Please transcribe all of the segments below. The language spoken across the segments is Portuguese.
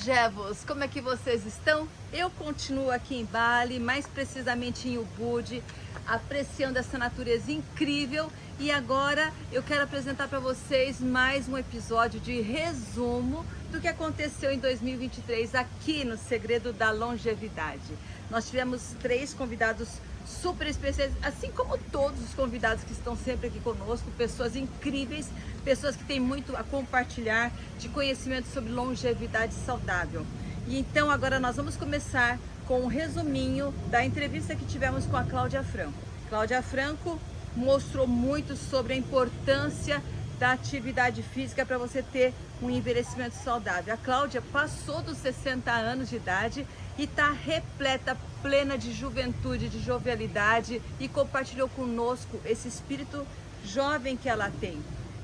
longevos, como é que vocês estão? Eu continuo aqui em Bali, mais precisamente em Ubud, apreciando essa natureza incrível. E agora eu quero apresentar para vocês mais um episódio de resumo do que aconteceu em 2023 aqui no Segredo da Longevidade. Nós tivemos 3 convidados super especiais, assim como todos os convidados que estão sempre aqui conosco, pessoas incríveis, pessoas que têm muito a compartilhar de conhecimento sobre longevidade saudável. E então agora nós vamos começar com um resuminho da entrevista que tivemos com a Cláudia Franco. Cláudia Franco mostrou muito sobre a importância da atividade física para você ter um envelhecimento saudável. A Cláudia passou dos 60 anos de idade e está repleta, plena de juventude, de jovialidade, e compartilhou conosco esse espírito jovem que ela tem.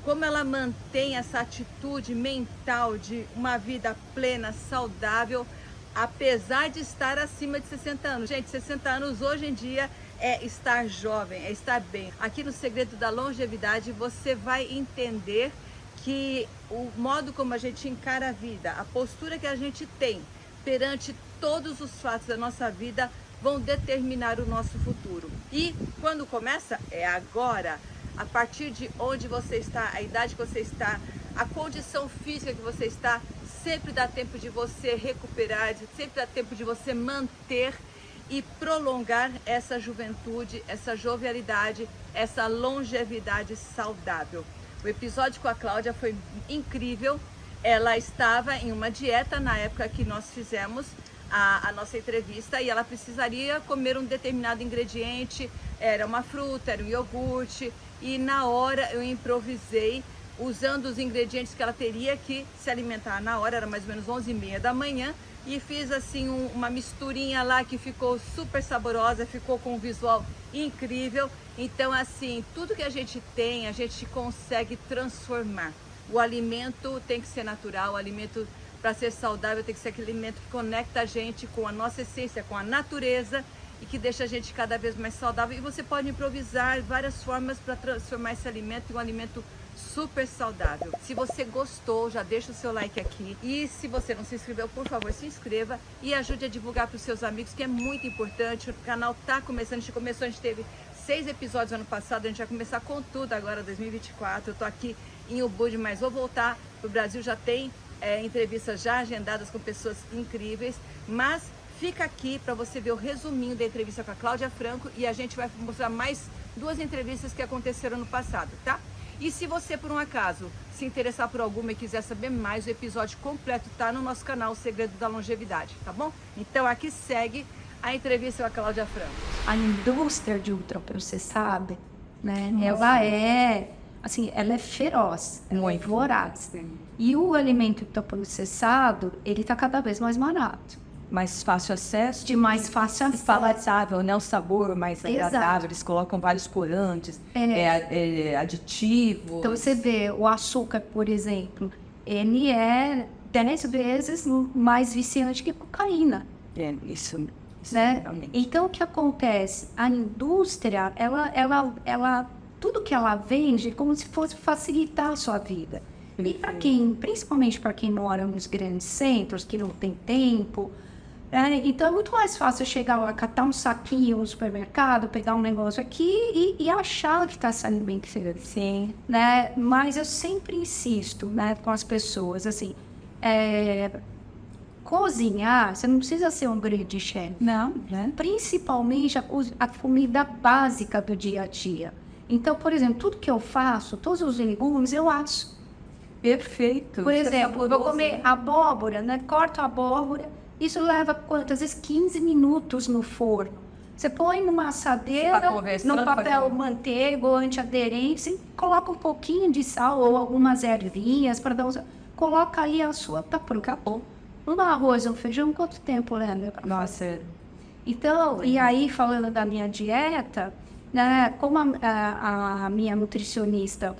Como ela mantém essa atitude mental de uma vida plena, saudável, apesar de estar acima de 60 anos. Gente, 60 anos hoje em dia é estar jovem, é estar bem. Aqui no Segredo da Longevidade você vai entender que o modo como a gente encara a vida, a postura que a gente tem perante todos os fatos da nossa vida vão determinar o nosso futuro. E quando começa? É agora. A partir de onde você está, a idade que você está, a condição física que você está, sempre dá tempo de você recuperar, sempre dá tempo de você manter e prolongar essa juventude, essa jovialidade, essa longevidade saudável. O episódio com a Cláudia foi incrível. Ela estava em uma dieta na época que nós fizemos a nossa entrevista e ela precisaria comer um determinado ingrediente, era uma fruta, era um iogurte, e na hora eu improvisei usando os ingredientes que ela teria que se alimentar na hora, era mais ou menos 11h30 da manhã, e fiz assim uma misturinha lá que ficou super saborosa, ficou com um visual incrível. Então assim, tudo que a gente tem, a gente consegue transformar. O alimento tem que ser natural, o alimento para ser saudável tem que ser aquele alimento que conecta a gente com a nossa essência, com a natureza, e que deixa a gente cada vez mais saudável. E você pode improvisar várias formas para transformar esse alimento em um alimento super saudável. Se você gostou, já deixa o seu like aqui. E se você não se inscreveu, por favor, se inscreva e ajude a divulgar para os seus amigos, que é muito importante. O canal está começando, a gente teve 6 episódios ano passado, a gente vai começar com tudo agora, 2024. Eu tô aqui em Ubud, mas vou voltar pro Brasil, já tem entrevistas já agendadas com pessoas incríveis, mas fica aqui para você ver o resuminho da entrevista com a Cláudia Franco, e a gente vai mostrar mais 2 entrevistas que aconteceram no passado, tá? E se você, por um acaso, se interessar por alguma e quiser saber mais, o episódio completo tá no nosso canal, O Segredo da Longevidade, tá bom? Então aqui segue a entrevista com a Cláudia Franco. A indústria de ultraprocessado, né, ela é feroz, ela é voraz. E o alimento ultraprocessado, ele está cada vez mais barato. Mais fácil acesso, de mais fácil acesso. Palatável, né? O sabor mais agradável, eles colocam vários corantes, aditivos. Então você vê, o açúcar, por exemplo, ele é 10 vezes mais viciante que cocaína. Isso né? Realmente. Então o que acontece? A indústria, ela tudo que ela vende é como se fosse facilitar a sua vida. E para quem, principalmente para quem mora nos grandes centros, que não tem tempo, então é muito mais fácil chegar lá, catar um saquinho no supermercado, pegar um negócio aqui e achar que está se alimentando. Sim. Né? Mas eu sempre insisto, né, com as pessoas, assim, cozinhar, você não precisa ser um grande chefe. Não, né? Principalmente a comida básica do dia a dia. Então, por exemplo, tudo que eu faço, todos os legumes eu asso. Perfeito. Por exemplo, eu vou comer abóbora, né? Corto a abóbora, isso leva quantas vezes? 15 minutos no forno. Você põe numa assadeira, no papel manteiga ou antiaderente, e coloca um pouquinho de sal ou algumas ervinhas para dar coloca aí a sua, tá pronto, acabou. No arroz ou feijão, quanto tempo leva? Nossa. Então, e aí falando da minha dieta, né, como a minha nutricionista,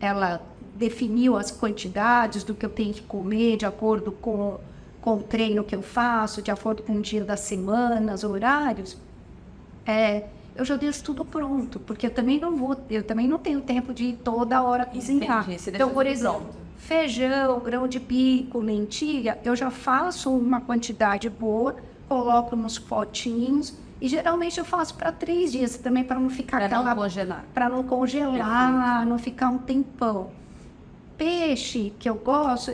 ela definiu as quantidades do que eu tenho que comer de acordo com o treino que eu faço, de acordo com o dia da semana, os horários, eu já deixo tudo pronto, porque eu também não tenho tempo de ir toda hora cozinhar. Entendi, então, por exemplo, Feijão, grão de bico, lentilha, eu já faço uma quantidade boa, coloco nos potinhos e geralmente eu faço para 3 dias também para não ficar para não congelar, não ficar um tempão. Peixe que eu gosto,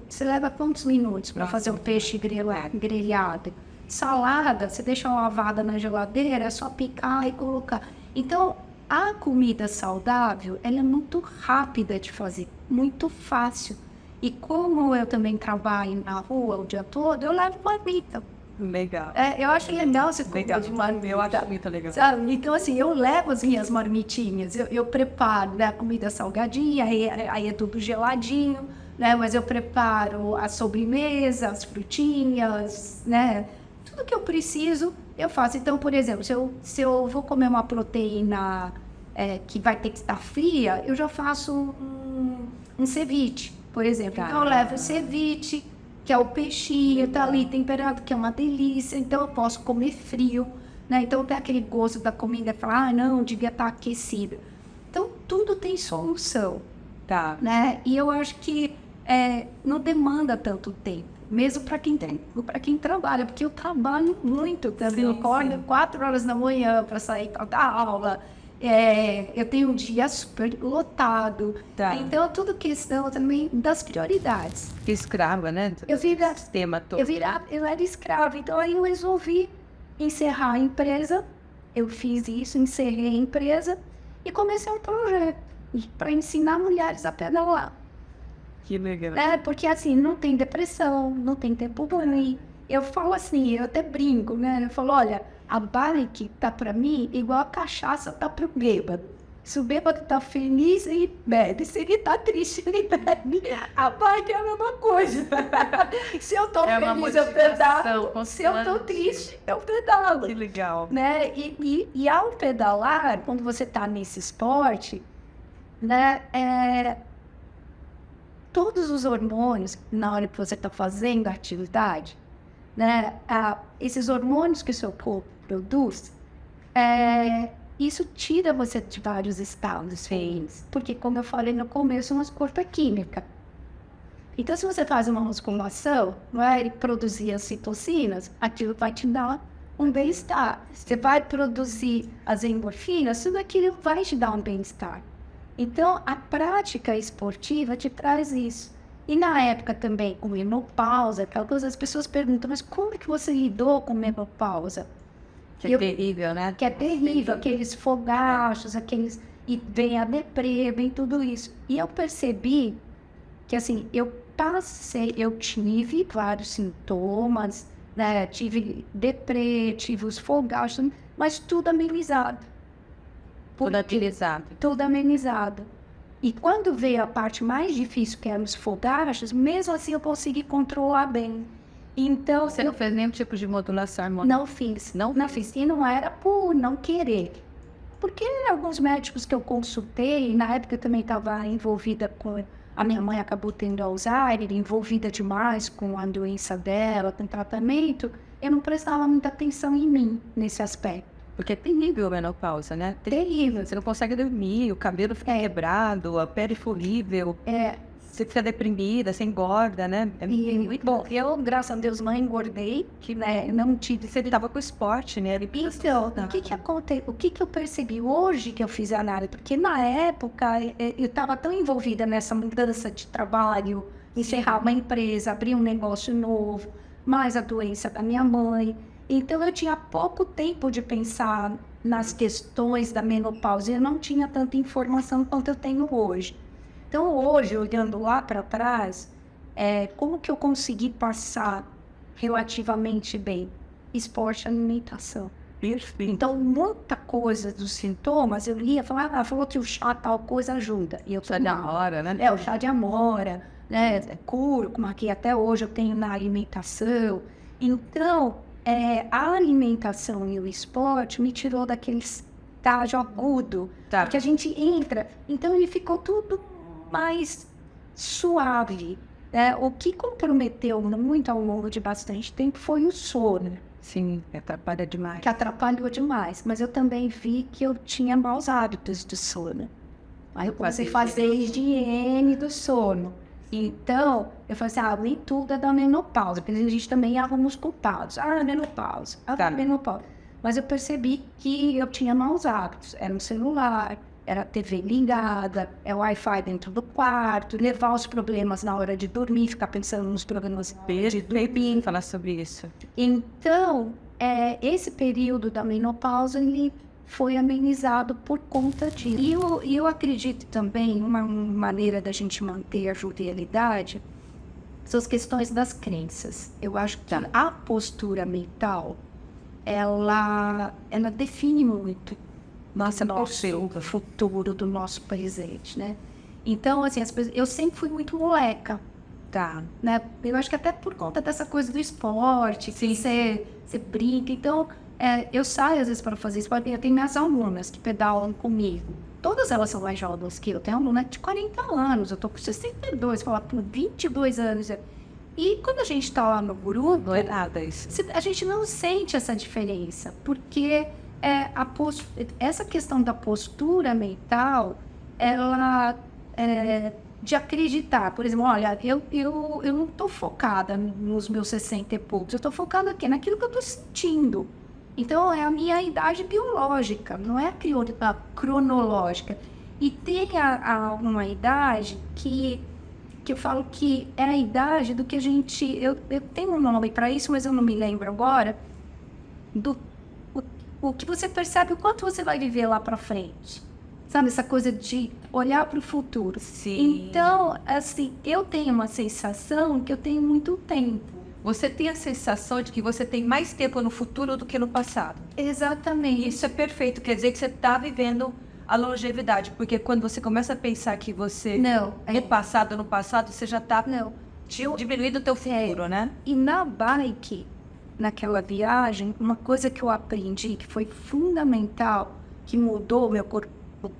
você leva quantos minutos para fazer um peixe grelhado? Salada, você deixa lavada na geladeira, é só picar e colocar. Então, a comida saudável, ela é muito rápida de fazer, muito fácil. E como eu também trabalho na rua o dia todo, eu levo marmita. Legal. Eu acho legal essa Legal. comida de marmita. Eu acho muito legal. Sabe? Então, assim, eu levo as minhas marmitinhas, eu preparo, né, a comida salgadinha, aí é tudo geladinho, né? Mas eu preparo a sobremesa, as frutinhas, né? Tudo que eu preciso, eu faço. Então, por exemplo, se eu vou comer uma proteína que vai ter que estar fria, eu já faço um ceviche, por exemplo. Então, eu levo o ceviche, que é o peixinho, tá ali temperado, que é uma delícia. Então, eu posso comer frio, né? Então, tem aquele gosto da comida, falar, não, devia estar aquecido. Então, tudo tem solução, Tá. né? E eu acho que não demanda tanto tempo. Mesmo para quem trabalha, porque eu trabalho muito também. Eu acordo 4 horas da manhã para sair para dar aula. Eu tenho um dia super lotado. Tá. Então, tudo questão também das prioridades. Escrava, né? Eu vira, Sistema todo. eu era escrava, então aí eu resolvi encerrar a empresa. Eu fiz isso, encerrei a empresa e comecei um projeto para ensinar mulheres a pedalar. Que legal. Porque assim, não tem depressão, não tem tempo ruim. Eu falo assim, eu até brinco, né? Eu falo, olha, a bike tá pra mim igual a cachaça tá pro bêbado. Se o bêbado tá feliz, ele bebe. Se ele tá triste, ele bebe. A bike é a mesma coisa. Se eu tô feliz, eu pedalo. Se eu tô triste, eu pedalo. Que legal. Né? E ao pedalar, quando você tá nesse esporte, né? Todos os hormônios, na hora que você está fazendo a atividade, né? Esses hormônios que o seu corpo produz, isso tira você de vários estados ruins. Porque, como eu falei no começo, o nosso corpo é química. Então, se você faz uma musculação, e produzir as citocinas, aquilo vai te dar um bem-estar. Você vai produzir as endorfinas, tudo aquilo vai te dar um bem-estar. Então, a prática esportiva te traz isso. E na época também, com menopausa, aquela coisa, as pessoas perguntam, mas como é que você lidou com menopausa? Que é terrível, né? Que é terrível, aqueles fogachos, e vem a deprê, vem tudo isso. E eu percebi que, assim, eu tive vários sintomas, né? Tive deprê, tive os fogachos, mas tudo amenizado. Tudo amenizado. E quando veio a parte mais difícil, que eram os fogachos, mesmo assim eu consegui controlar bem. Então, Você não fez nenhum tipo de modulação hormonal? não fiz. Não fiz. E não era por não querer. Porque alguns médicos que eu consultei, na época eu também estava envolvida com... A minha mãe acabou tendo Alzheimer, envolvida demais com a doença dela, com tratamento. Eu não prestava muita atenção em mim, nesse aspecto. Porque é terrível a menopausa, né? Terrível. Você não consegue dormir, o cabelo fica quebrado, a pele fica horrível. Você fica deprimida, você engorda, né? Bom, eu, graças a Deus, não engordei, que né, não tive... Você estava com o esporte, né? Então, o que aconteceu? O que eu percebi hoje que eu fiz a análise? Porque na época eu estava tão envolvida nessa mudança de trabalho, encerrar uma empresa, abrir um negócio novo, mais a doença da minha mãe. Então eu tinha pouco tempo de pensar nas questões da menopausa. Eu não tinha tanta informação quanto eu tenho hoje. Então hoje, olhando lá para trás, como que eu consegui passar relativamente bem? Esporte e alimentação. Então, muita coisa dos sintomas, eu lia, falava, falou que o chá tal coisa ajuda. E eu chá de amora, né? O chá de amora, né? Cúrcuma, que até hoje eu tenho na alimentação. Então, a alimentação e o esporte me tirou daquele estágio agudo, que a gente entra. Então, ele ficou tudo mais suave. O que comprometeu muito ao longo de bastante tempo foi o sono. Sim, atrapalha demais. Que atrapalhou demais. Mas eu também vi que eu tinha maus hábitos de sono. Aí eu comecei a fazer higiene do sono. Então, eu falei assim, nem tudo é da menopausa, porque a gente também arruma os culpados. Menopausa, menopausa. Mas eu percebi que eu tinha maus hábitos. Era um celular, era a TV ligada, é o Wi-Fi dentro do quarto, levar os problemas na hora de dormir, ficar pensando nos problemas de dormir. Falar sobre isso. Então, esse período da menopausa, ele foi amenizado por conta disso. E eu acredito também, uma maneira da gente manter a jovialidade, são as questões das crenças. Eu acho que a postura mental, ela define muito nosso futuro do nosso presente, né? Então, assim, eu sempre fui muito moleca, né? Eu acho que até por conta dessa coisa do esporte, que você brinca. Então, eu saio às vezes para fazer esporte. Eu tenho minhas alunas que pedalam comigo. Todas elas são mais jovens que eu. Tenho uma aluna de 40 anos, eu tô com 62, falar por 22 anos. E quando a gente tá lá no grupo, Não é nada isso. a gente não sente essa diferença, porque essa questão da postura mental, ela de acreditar, por exemplo, olha, eu não estou focada nos meus 60 e poucos, eu estou focada aqui naquilo que eu estou sentindo. Então, é a minha idade biológica, não é a cronológica. E tem uma idade que eu falo que é a idade do que a gente... Eu tenho um nome para isso, mas eu não me lembro agora. O que você percebe, o quanto você vai viver lá para frente. Sabe, essa coisa de olhar para o futuro. Sim. Então, assim, eu tenho uma sensação que eu tenho muito tempo. Você tem a sensação de que você tem mais tempo no futuro do que no passado. Exatamente. Isso é perfeito, quer dizer que você está vivendo a longevidade, porque quando você começa a pensar que você é passado no passado, você já está diminuindo o teu futuro, né? E na bike, naquela viagem, uma coisa que eu aprendi, que foi fundamental, que mudou o meu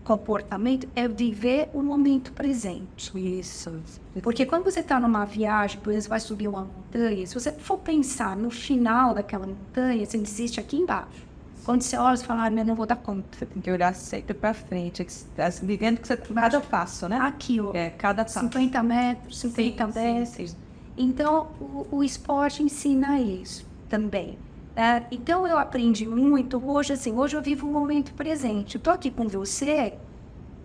comportamento, é viver o momento presente. Isso. Porque quando você está numa viagem, por exemplo, vai subir uma montanha, se você for pensar no final daquela montanha, você desiste aqui embaixo. Quando você olha, você fala, não vou dar conta. Você tem que olhar sempre para frente, vivendo que você cada passo, né? Aqui, ó. Cada passo. 50 metros, 50 metros. Sim. Então, o esporte ensina isso também. Então, eu aprendi muito. Hoje eu vivo o momento presente. Eu tô aqui com você,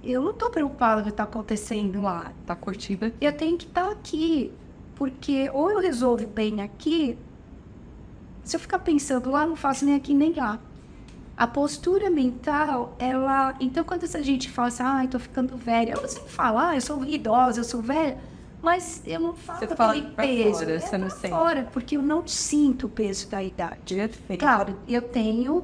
eu não tô preocupada com o que tá acontecendo lá. Tá curtindo? Eu tenho que estar aqui, porque ou eu resolvo bem aqui, se eu ficar pensando lá, não faço nem aqui nem lá. A postura mental, então quando essa gente fala assim, tô ficando velha, eu sempre falo, eu sou idosa, eu sou velha, mas eu não falo aquele peso. Fora, você não sente. Fora, porque eu não sinto o peso da idade. Perfeito. Claro, eu tenho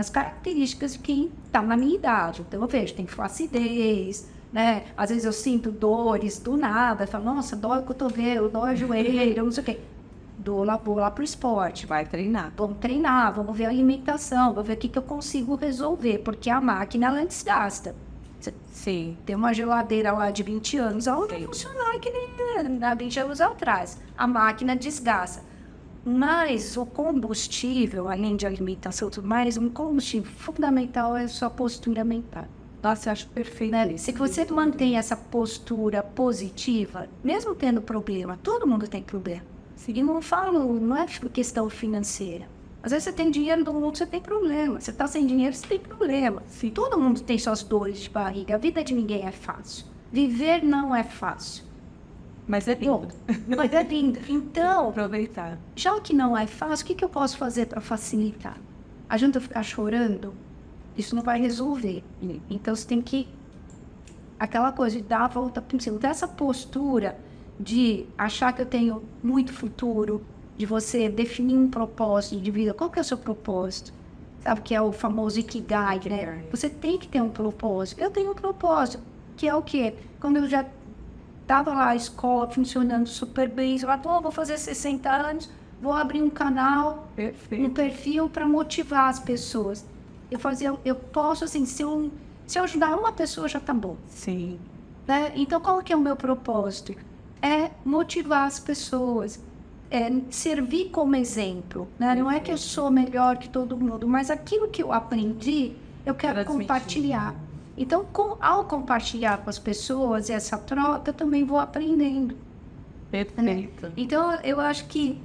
as características de quem está na minha idade. Então eu vejo, tem flacidez, né? Às vezes eu sinto dores do nada, eu falo, nossa, dói o cotovelo, dói o joelho, não sei o quê. Vou lá pro esporte. Vai treinar. Vamos treinar, vamos ver a alimentação, vamos ver o que eu consigo resolver, porque a máquina, ela desgasta. Sim. Tem uma geladeira lá de 20 anos, ela não vai funcionar que nem há 20 anos atrás. A máquina desgasta. Mas o combustível, além de alimentação e tudo mais, um combustível fundamental é a sua postura mental. Nossa, eu acho perfeito. Né? Se você mantém essa postura positiva, mesmo tendo problema, todo mundo tem problema. E não é questão financeira. Às vezes você tem dinheiro, todo mundo você tem problema. Você está sem dinheiro, você tem problema. Sim. Todo mundo tem suas dores de barriga. A vida de ninguém é fácil. Viver não é fácil. Mas é lindo. Mas é lindo. Então, Aproveitar. já que não é fácil, o que eu posso fazer para facilitar? Adianta eu ficar chorando? Isso não vai resolver. Então você tem que... Aquela coisa de dar a volta por cima. Dessa postura de achar que eu tenho muito futuro, de você definir um propósito de vida. Qual que é o seu propósito? Sabe que é o famoso Ikigai, né? Você tem que ter um propósito. Eu tenho um propósito, que é o quê? Quando eu já estava lá, a escola funcionando super bem, eu falava, vou fazer 60 anos, vou abrir um canal, um perfil para motivar as pessoas. Eu posso, assim, se eu ajudar uma pessoa, já tá bom. Sim. Né? Então, qual que é o meu propósito? É motivar as pessoas, servir como exemplo, né? Não é que eu sou melhor que todo mundo, mas aquilo que eu aprendi, eu quero compartilhar. Então, ao compartilhar com as pessoas essa troca, eu também vou aprendendo. Perfeito. Então, eu acho que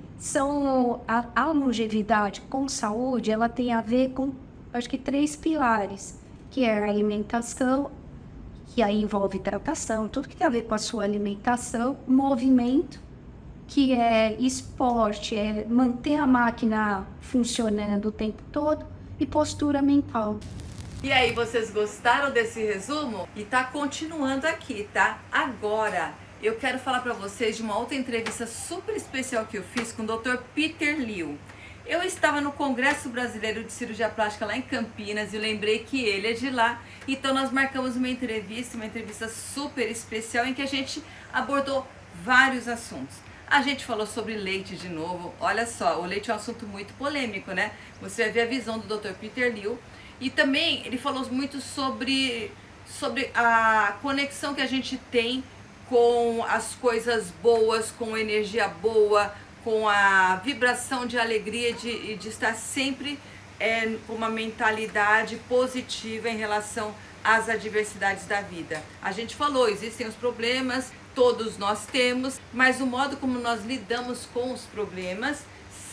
a longevidade com saúde, ela tem a ver com, acho que 3 pilares, que é a alimentação, que aí envolve hidratação, tudo que tem a ver com a sua alimentação, movimento, que é esporte, é manter a máquina funcionando o tempo todo, e postura mental. E aí, vocês gostaram desse resumo? E tá continuando aqui, tá? Agora, eu quero falar para vocês de uma outra entrevista super especial que eu fiz com o Dr. Peter Liu. Eu estava no Congresso Brasileiro de Cirurgia Plástica lá em Campinas e lembrei que ele é de lá. Então nós marcamos uma entrevista super especial em que a gente abordou vários assuntos. A gente falou sobre leite de novo. Olha só, o leite é um assunto muito polêmico, né? Você vai ver a visão do Dr. Peter Liu. E também ele falou muito sobre a conexão que a gente tem com as coisas boas, com energia boa, com a vibração de alegria de estar sempre com uma mentalidade positiva em relação às adversidades da vida. A gente falou, existem os problemas, todos nós temos, mas o modo como nós lidamos com os problemas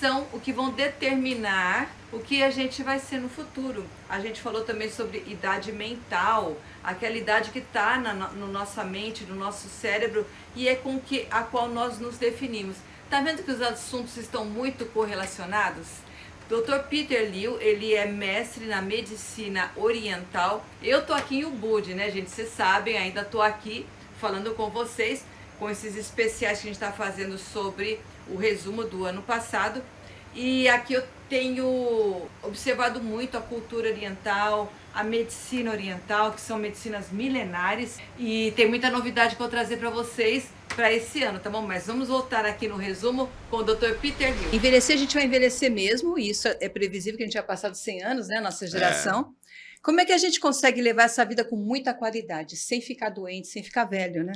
são o que vão determinar o que a gente vai ser no futuro. A gente falou também sobre idade mental, aquela idade que está na nossa mente, no nosso cérebro, e é com a qual nós nos definimos. Tá vendo que os assuntos estão muito correlacionados? Dr. Peter Liu, ele é mestre na medicina oriental. Eu tô aqui em Ubud, né, gente? Vocês sabem, ainda tô aqui falando com vocês, com esses especiais que a gente está fazendo sobre o resumo do ano passado. E aqui eu tenho observado muito a cultura oriental, a medicina oriental, que são medicinas milenares. E tem muita novidade para eu trazer para vocês para esse ano, tá bom? Mas vamos voltar aqui no resumo com o Dr. Peter Liu. Envelhecer, a gente vai envelhecer mesmo, e isso é previsível, que a gente já passado 100 anos, né, nossa geração. Como é que a gente consegue levar essa vida com muita qualidade, sem ficar doente, sem ficar velho, né?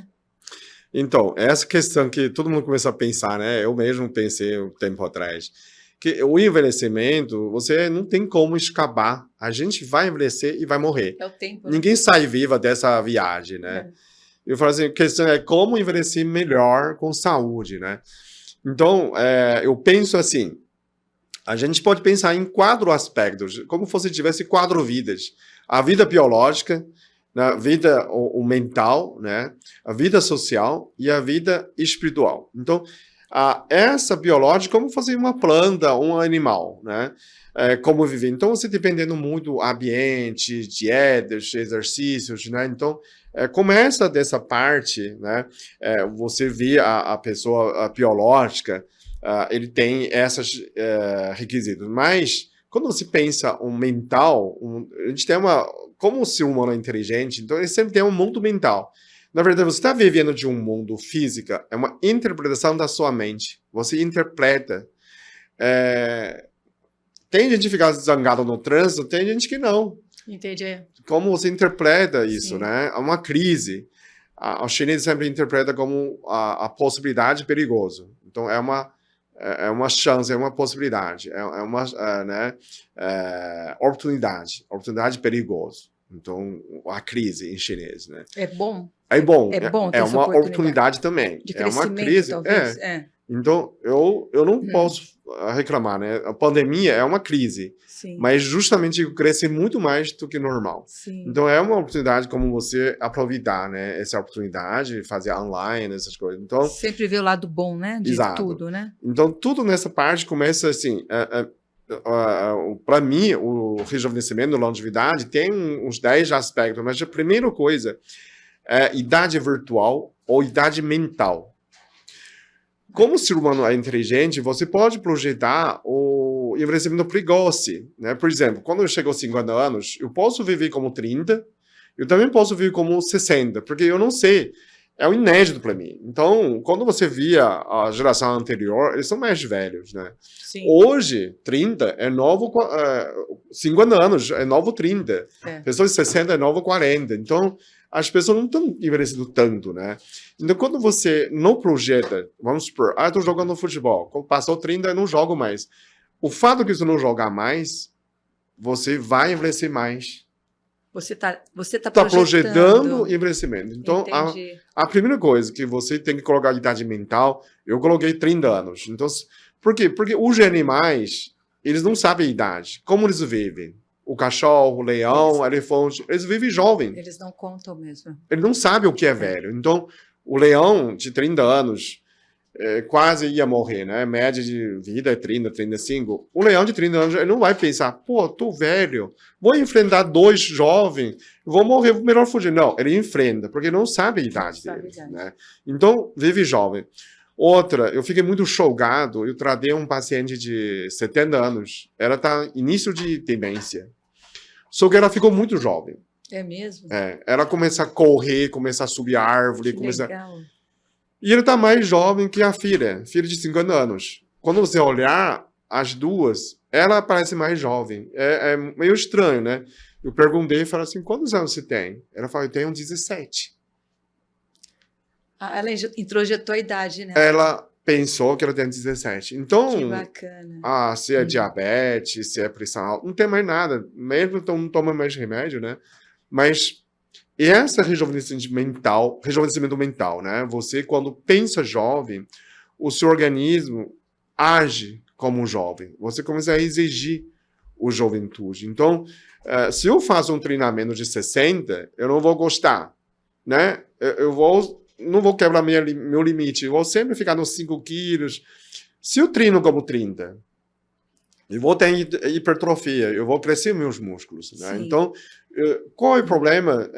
Então, essa questão que todo mundo começou a pensar, né? Eu mesmo pensei um tempo atrás, que o envelhecimento, você não tem como escapar. A gente vai envelhecer e vai morrer. É o tempo. Né? Ninguém sai viva dessa viagem, né? Eu falo assim, a questão é como envelhecer melhor com saúde, né? Então, eu penso assim, a gente pode pensar em 4 aspectos, como se você tivesse 4 vidas. A vida biológica, a vida mental, né? A vida social e a vida espiritual. Então, essa biológica, como fazer uma planta, um animal, né? Como viver. Então, você dependendo muito do ambiente, dietas, exercícios, né? Então, começa dessa parte, né? Você vê a pessoa biológica, ele tem esses requisitos. Mas, quando você pensa um mental, a gente tem como o ser humano é inteligente, então ele sempre tem um mundo mental. Na verdade, você está vivendo de um mundo físico, é uma interpretação da sua mente. Você interpreta. Tem gente que fica zangado no trânsito, tem gente que não. Entendi. Como você interpreta isso, Sim. né? É uma crise. Os chineses sempre interpretam como a possibilidade perigosa. Então, é uma chance, é uma possibilidade, é uma oportunidade perigosa. Então, a crise em chinês, né? É bom? É bom. É bom ter é essa uma oportunidade também. de É uma crescimento, crise. talvez. Então, eu não posso reclamar, né? A pandemia é uma crise, Sim. mas justamente cresce muito mais do que normal. Sim. Então, é uma oportunidade como você aproveitar, né? Essa oportunidade, fazer online, essas coisas. Então, sempre ver o lado bom, né? De exato. tudo, né? Então, tudo nessa parte começa assim... para mim, o rejuvenescimento, a longevidade, tem uns 10 aspectos, mas a primeira coisa é idade virtual ou idade mental. Como o ser humano é inteligente, você pode projetar o envelhecimento precoce, né? Por exemplo, quando eu chego aos 50 anos, eu posso viver como 30, eu também posso viver como 60, porque eu não sei, é o inédito para mim. Então, quando você via a geração anterior, eles são mais velhos, né? Sim. Hoje, 30 é novo, 50 anos é novo 30. Pessoas de 60 é novo 40. Então, as pessoas não estão envelhecendo tanto, né? Então, quando você não projeta, vamos supor, estou jogando futebol, passou 30, eu não jogo mais. O fato que você não jogar mais, você vai envelhecer mais. Você tá projetando envelhecimento. Então, Entendi. a primeira coisa que você tem que colocar a idade mental, eu coloquei 30 anos. Então, por quê? Porque os animais, eles não sabem a idade. Como eles vivem? O cachorro, o leão, o elefante, eles vivem jovem. Eles não contam mesmo. Ele não sabe o que é velho. Então, o leão de 30 anos quase ia morrer, né? Média de vida é 30, 35. O leão de 30 anos, ele não vai pensar, pô, tô velho, vou enfrentar 2 jovens, vou morrer, melhor fugir. Não, ele enfrenta, porque não sabe a idade dele, né? Então, vive jovem. Outra, eu fiquei muito chocado, eu tratei um paciente de 70 anos, ela tá início de demência. Só que ela ficou muito jovem. É mesmo? Ela começa a correr, começa a subir a árvore, Legal. E ele tá mais jovem que a filha de 50 anos. Quando você olhar as duas, ela parece mais jovem. É meio estranho, né? Eu perguntei e falei assim, quantos anos você tem? Ela falou, eu tenho 17. Ela introjetou a idade, né? Ela pensou que ela tem 17. Então, que bacana. Se é diabetes, se é pressão alta, não tem mais nada. Mesmo então não toma mais remédio, né? Mas esse rejuvenescimento mental, né? Você, quando pensa jovem, o seu organismo age como um jovem. Você começa a exigir a juventude. Então, se eu faço um treinamento de 60, eu não vou gostar, né? Não vou quebrar meu limite. Eu vou sempre ficar nos 5 quilos. Se eu treino como 30, eu vou ter hipertrofia, eu vou crescer meus músculos, né? Então, qual é o problema?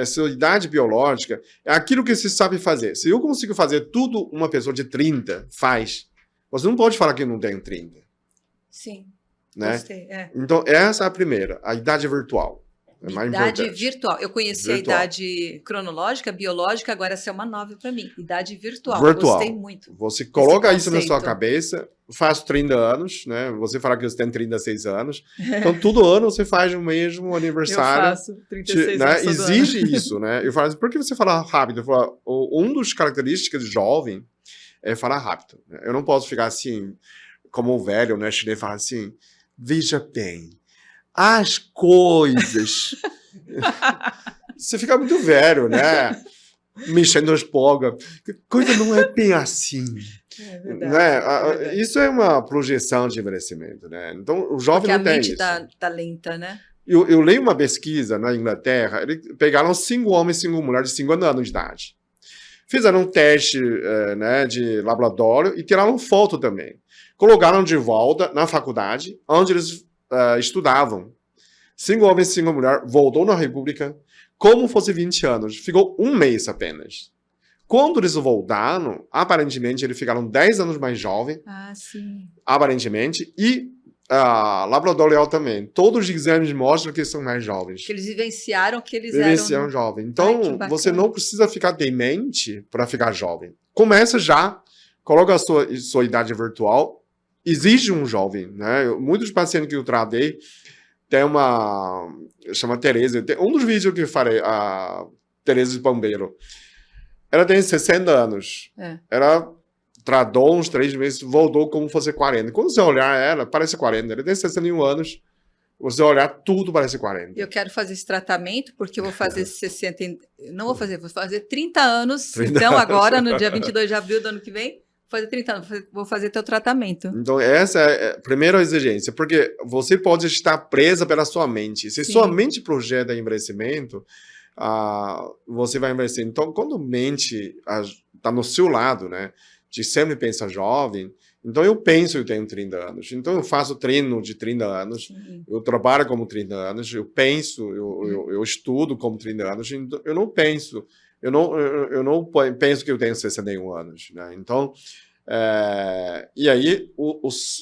Sua idade biológica é aquilo que você sabe fazer. Se eu consigo fazer tudo uma pessoa de 30 faz, você não pode falar que não tem 30. Sim, né? Gostei, Então, essa é a primeira, a idade virtual. É mais idade importante. virtual. Eu conheci a idade cronológica, biológica, agora essa é uma nova para mim. Idade virtual. Gostei muito. Você coloca isso na sua cabeça, faz 30 anos, né? Você fala que você tem 36 anos. Então, todo ano você faz o mesmo aniversário. Eu faço 36 né? anos. Exige isso, né? Eu falo assim, por que você fala rápido? Eu falo, um dos características de jovem é falar rápido. Eu não posso ficar assim, como o velho, né? Chile fala assim, veja bem. As coisas. Você fica muito velho, né? Mexendo as polgas. Coisa não é bem assim. É verdade, né? é verdade. Isso é uma projeção de envelhecimento, né? Então, o jovem porque não tem isso. a mente tá lenta, né? Eu leio uma pesquisa na Inglaterra, eles pegaram 5 homens e 5 mulheres de 50 anos de idade. Fizeram um teste né, de laboratório e tiraram foto também. Colocaram de volta na faculdade, onde eles estudavam. 5 homens e 5 mulheres, voltou na República, como fosse 20 anos. Ficou 1 mês apenas. Quando eles voltaram, aparentemente, eles ficaram 10 anos mais jovens. Ah, sim. Aparentemente. E laboratorial também. Todos os exames mostram que são mais jovens. Que eles vivenciaram que eles eram jovens. Então, você não precisa ficar demente para ficar jovem. Começa já, coloca a sua idade virtual, exige um jovem, né? Muitos pacientes que eu tratei, tem chama Tereza, um dos vídeos que eu falei, a Tereza de Bombeiro, ela tem 60 anos, ela tratou uns 3 meses, voltou como fosse 40. Quando você olhar ela, parece 40, ela tem 61 anos, você olhar, tudo parece 40. Eu quero fazer esse tratamento, porque eu vou fazer 60, não vou fazer 30 anos, então agora, no dia 22 de abril do ano que vem, fazer 30 anos, vou fazer teu tratamento. Então, essa é a primeira exigência, porque você pode estar presa pela sua mente. Se sua mente projeta envelhecimento, você vai envelhecer. Então, quando a mente está no seu lado, né, de sempre pensar jovem, então eu penso que eu tenho 30 anos. Então, eu faço treino de 30 anos, eu trabalho como 30 anos, eu penso, eu estudo como 30 anos, então, eu não penso que eu tenho 61 anos, né? Então, e aí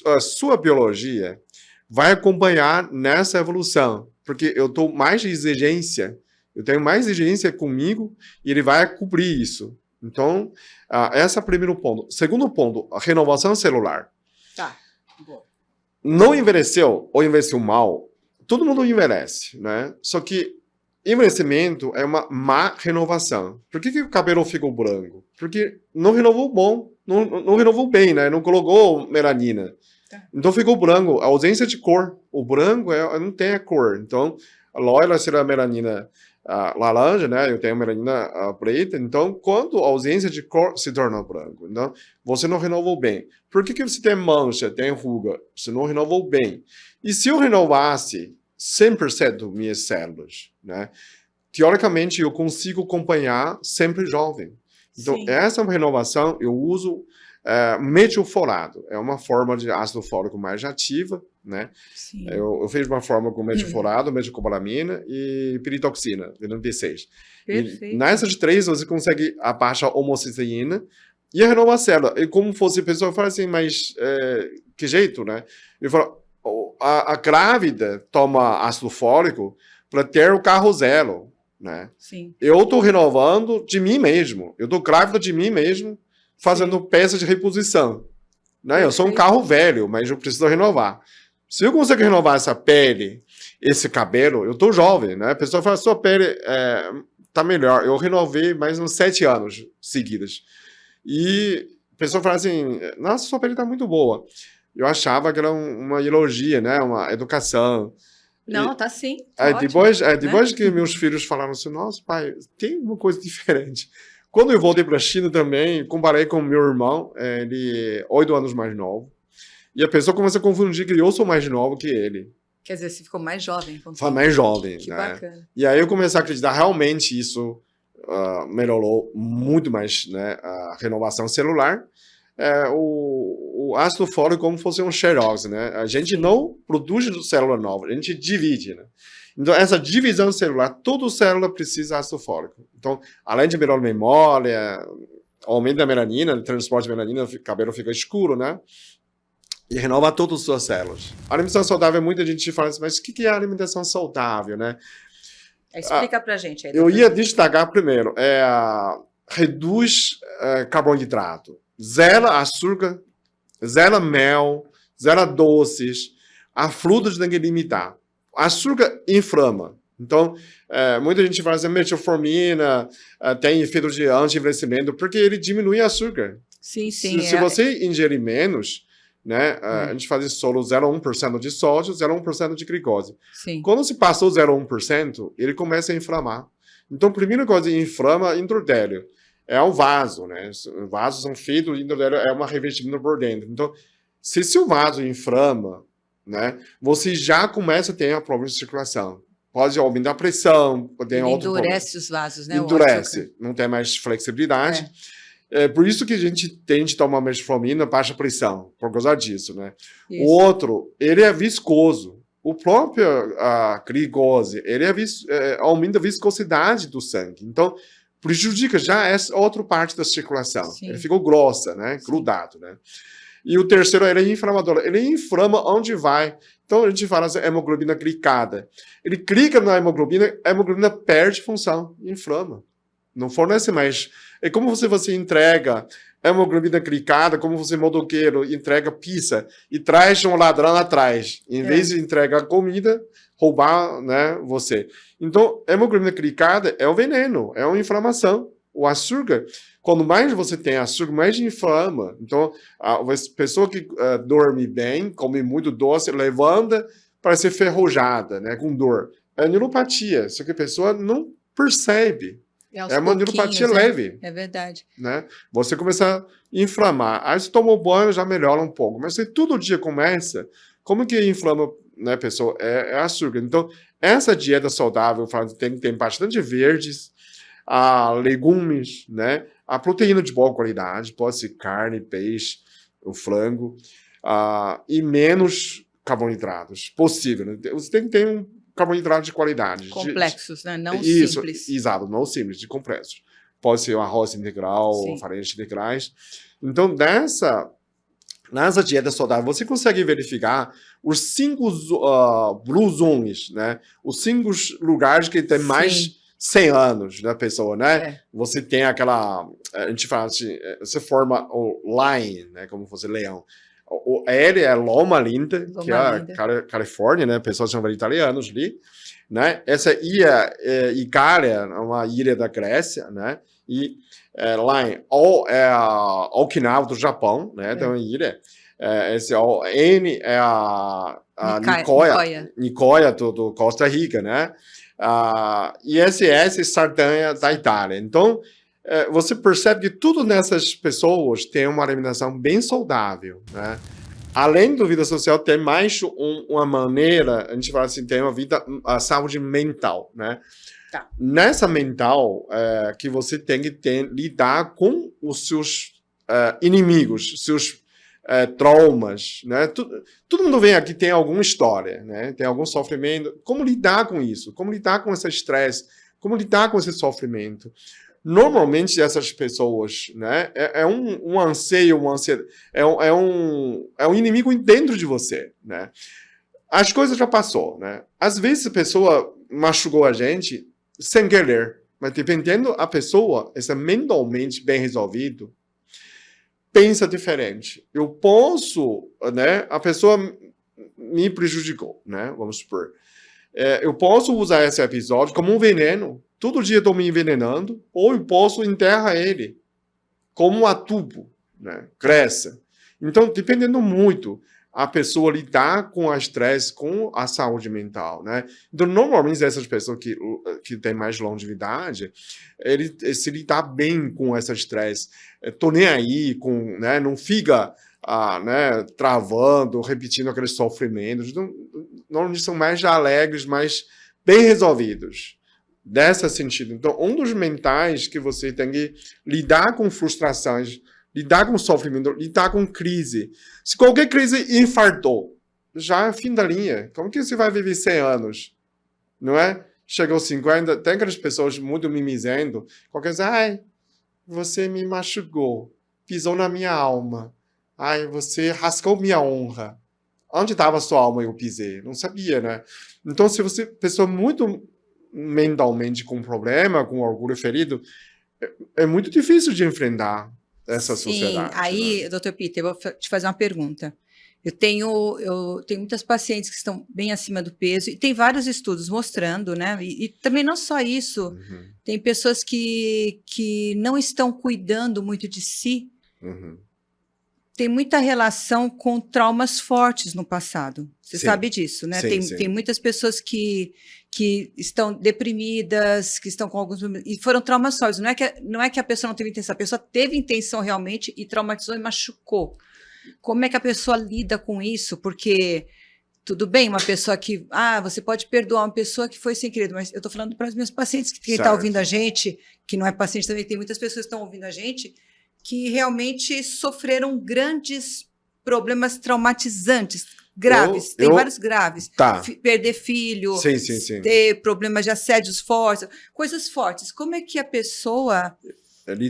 a sua biologia vai acompanhar nessa evolução, porque eu tenho mais exigência comigo e ele vai cobrir isso. Então, esse é o primeiro ponto. Segundo ponto, a renovação celular. Tá, boa. Não envelheceu ou envelheceu mal, todo mundo envelhece, né? Só que envelhecimento é uma má renovação. Por que o cabelo ficou branco? Porque não renovou bom, não renovou bem, né? Não colocou melanina. Então ficou branco, a ausência de cor. O branco não tem a cor. Então, loira será melanina laranja, né? Eu tenho melanina preta. Então, quando a ausência de cor se torna branco, então você não renovou bem. Por que você tem mancha, tem ruga? Você não renovou bem. E se eu renovasse 100% minhas células, né? Teoricamente, eu consigo acompanhar sempre jovem. Então, essa renovação eu uso metilforado. É uma forma de ácido fólico mais ativa, né? Eu fiz uma forma com metilforado, meticobalamina e piritoxina, vitamina B6. E nessas três, você consegue abaixar a homocisteína e renovar a célula. E como fosse a pessoa fala assim, mas que jeito, né? Eu falo, a grávida toma ácido fólico para ter o carro zero, né? Eu estou renovando de mim mesmo. Eu estou grávida de mim mesmo, fazendo peça de reposição. Né? Eu sou um carro velho, mas eu preciso renovar. Se eu conseguir renovar essa pele, esse cabelo, eu estou jovem, né? A pessoa fala, sua pele tá melhor. Eu renovei mais uns 7 anos seguidos. E a pessoa fala assim, nossa, sua pele tá muito boa. Eu achava que era uma elogio, né? Uma educação. Não, tá sim. Tá depois que meus filhos falaram assim, nossa, pai, tem uma coisa diferente. Quando eu voltei para a China também, comparei com o meu irmão, ele é 8 anos mais novo. E a pessoa começa a confundir que eu sou mais novo que ele. Quer dizer, você ficou mais jovem. Foi mais jovem, que né? Bacana. E aí eu comecei a acreditar, realmente isso melhorou muito mais, né, a renovação celular. O ácido fólico como fosse um xerox, né? A gente não produz célula nova, a gente divide, né? Então, essa divisão celular, toda célula precisa de ácido fólico. Então, além de melhor memória, aumento da melanina, transporte de melanina, o cabelo fica escuro, né? E renova todas as suas células. A alimentação saudável, muita gente fala assim, mas o que é a alimentação saudável, né? Explica pra gente aí. Eu ia destacar primeiro, reduz carboidrato, zero açúcar, zero mel, zero doces, a frutas tem que limitar. Açúcar inflama. Então, muita gente fala assim, metformina tem efeito de anti-envelhecimento, porque ele diminui o açúcar. Sim. Se você ingerir menos, né, a gente faz solo 0,1% de sódio, 0,1% de glicose. Sim. Quando se passou 0,1%, ele começa a inflamar. Então, a primeira coisa que inflama é endotélio. É o vaso, né? Os vasos são feitos, o endotélio é uma revestimento por dentro. Então, se o vaso inflama, né, você já começa a ter problema de circulação. Pode aumentar a pressão, pode endurece os vasos, né? Endurece, não tem mais flexibilidade. Por isso que a gente tende a tomar metformina baixa pressão, por causa disso, né? Isso. O outro, ele é viscoso. O próprio glicose, ele aumenta a viscosidade do sangue. Então, prejudica já essa outra parte da circulação. Sim. Ele ficou grossa, né? Grudado, né? E o terceiro, ele é inflamador. Ele inflama onde vai. Então, a gente fala assim, hemoglobina glicada. Ele clica na hemoglobina, a hemoglobina perde função, inflama. Não fornece mais. É como você entrega hemoglobina glicada, como você, motoqueiro, entrega pizza e traz um ladrão atrás. Em vez de entregar comida, roubar, né, você. Então, hemoglobina glicada é o veneno, é uma inflamação. O açúcar, quando mais você tem açúcar, mais inflama. Então, a pessoa que dorme bem, come muito doce, levanta para ser ferrujada, né, com dor. É neuropatia, só que a pessoa não percebe. É uma neuropatia leve. É verdade. Né? Você começa a inflamar. Aí você tomou banho, já melhora um pouco. Mas se todo dia começa, como que inflama, né, pessoa? É açúcar. Então, essa dieta saudável tem bastante verdes, legumes, né? A proteína de boa qualidade, pode ser carne, peixe, o frango, e menos carboidratos possível. Né? Você tem que ter um carboidrato de qualidade. Complexos, né? Não isso, simples. Exato, não simples, de complexos. Pode ser o arroz integral, farinhas integrais. Então, nessa dieta saudável, você consegue verificar os 5 blue zones, né? Os 5 lugares que tem mais 100 anos da pessoa, né? Você tem aquela... A gente fala assim, você forma o line, né? Como fosse leão. O L é Loma Linda, que é a Califórnia, né? Pessoas chamam de italianos ali, né? Essa ilha é Icaria, uma ilha da Grécia, né? E Line, é a Okinawa do Japão, né? Então, uma ilha. Esse N é a a Nicoya. Nicoya do Costa Rica, né? A ISS Sardanha da Itália. Então, você percebe que tudo nessas pessoas tem uma alimentação bem saudável, né? Além da vida social, tem mais uma maneira, a gente fala assim, tem a saúde mental, né? Tá. Nessa mental, que você tem que lidar com os seus inimigos, seus traumas, né? Todo mundo vem aqui tem alguma história, né? Tem algum sofrimento. Como lidar com isso? Como lidar com esse estresse? Como lidar com esse sofrimento? Normalmente essas pessoas, né? É um anseio, é um inimigo dentro de você, né? As coisas já passou, né? Às vezes a pessoa machucou a gente sem querer, mas dependendo a pessoa, essa mentalmente bem resolvido, pensa diferente. Eu posso, né? A pessoa me prejudicou, né? Vamos supor. Eu posso usar esse episódio como um veneno. Todo dia estou me envenenando, ou eu posso enterrar ele como um adubo, né? Cresce. Então, dependendo muito, a pessoa lidar com o estresse, com a saúde mental, né? Então, normalmente, essas pessoas que têm mais longevidade, ele se lidar bem com esse estresse. Tô nem aí, né? Não fica né, travando, repetindo aqueles sofrimentos. Então, normalmente são mais alegres, mais bem resolvidos. Desse sentido. Então, um dos mentais que você tem que lidar com frustrações, lidar com sofrimento, lidar com crise. Se qualquer crise infartou, já é fim da linha. Como que você vai viver 100 anos? Não é? Chegou 50, tem aquelas pessoas muito mimizendo, qualquer coisa, ai, você me machucou, pisou na minha alma, ai, você rascou minha honra. Onde estava a sua alma eu pisei? Não sabia, né? Então, se você, pessoa muito mentalmente com problema, com orgulho ferido, é muito difícil de enfrentar essa sociedade. Sim, aí, né? Dr. Peter, eu vou te fazer uma pergunta. Eu tenho muitas pacientes que estão bem acima do peso, e tem vários estudos mostrando, né? E também não só isso, tem pessoas que não estão cuidando muito de si, tem muita relação com traumas fortes no passado. Você sabe disso, né? Sim, tem muitas pessoas que estão deprimidas, que estão com alguns... E foram traumas fortes. Não é que a pessoa não teve intenção, a pessoa teve intenção realmente e traumatizou e machucou. Como é que a pessoa lida com isso? Porque, tudo bem, uma pessoa que... você pode perdoar uma pessoa que foi sem querer, mas eu estou falando para os meus pacientes, que quem está ouvindo a gente, que não é paciente também, tem muitas pessoas que estão ouvindo a gente, que realmente sofreram grandes problemas traumatizantes, graves, tem vários graves. Tá. Perder filho, ter problemas de assédios fortes, coisas fortes. Como é que a pessoa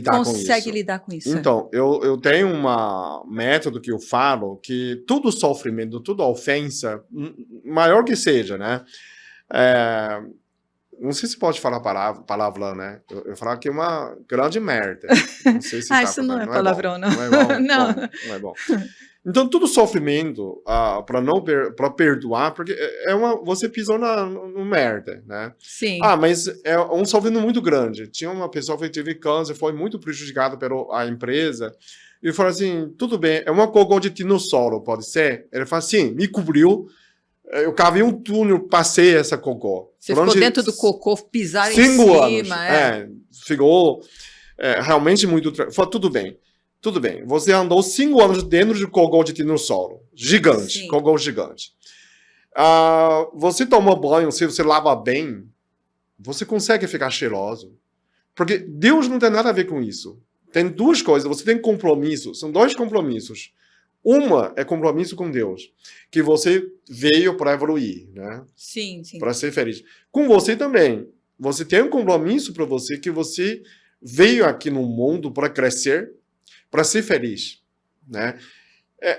consegue lidar com isso? Então, eu tenho um método que eu falo que todo sofrimento, toda ofensa, maior que seja, né? Não sei se pode falar palavrão, né? Eu falo que é uma grande merda. Não sei se isso não é palavrão, não. Não é bom. Não é bom. Então, todo sofrimento, para perdoar, porque você pisou no merda, né? Sim. Mas é um sofrimento muito grande. Tinha uma pessoa que teve câncer, foi muito prejudicada pela empresa, e falou assim, tudo bem, é uma cocô de dinossauro, pode ser? Ele falou assim, me cobriu, eu cavei um túnel, passei essa cocô. Você ficou dentro do cocô, pisar em 5 cima. anos. Ficou realmente muito... Falei, tudo bem. Tudo bem, você andou 5 anos dentro de cocô de dinossauro. Gigante, cocô gigante. Você toma banho, se você lava bem, você consegue ficar cheiroso. Porque Deus não tem nada a ver com isso. Tem duas coisas, você tem compromisso, são 2 compromissos. Uma é compromisso com Deus, que você veio para evoluir, né? Sim. Para ser feliz. Com você também. Você tem um compromisso para você, que você veio aqui no mundo para crescer, para ser feliz, né?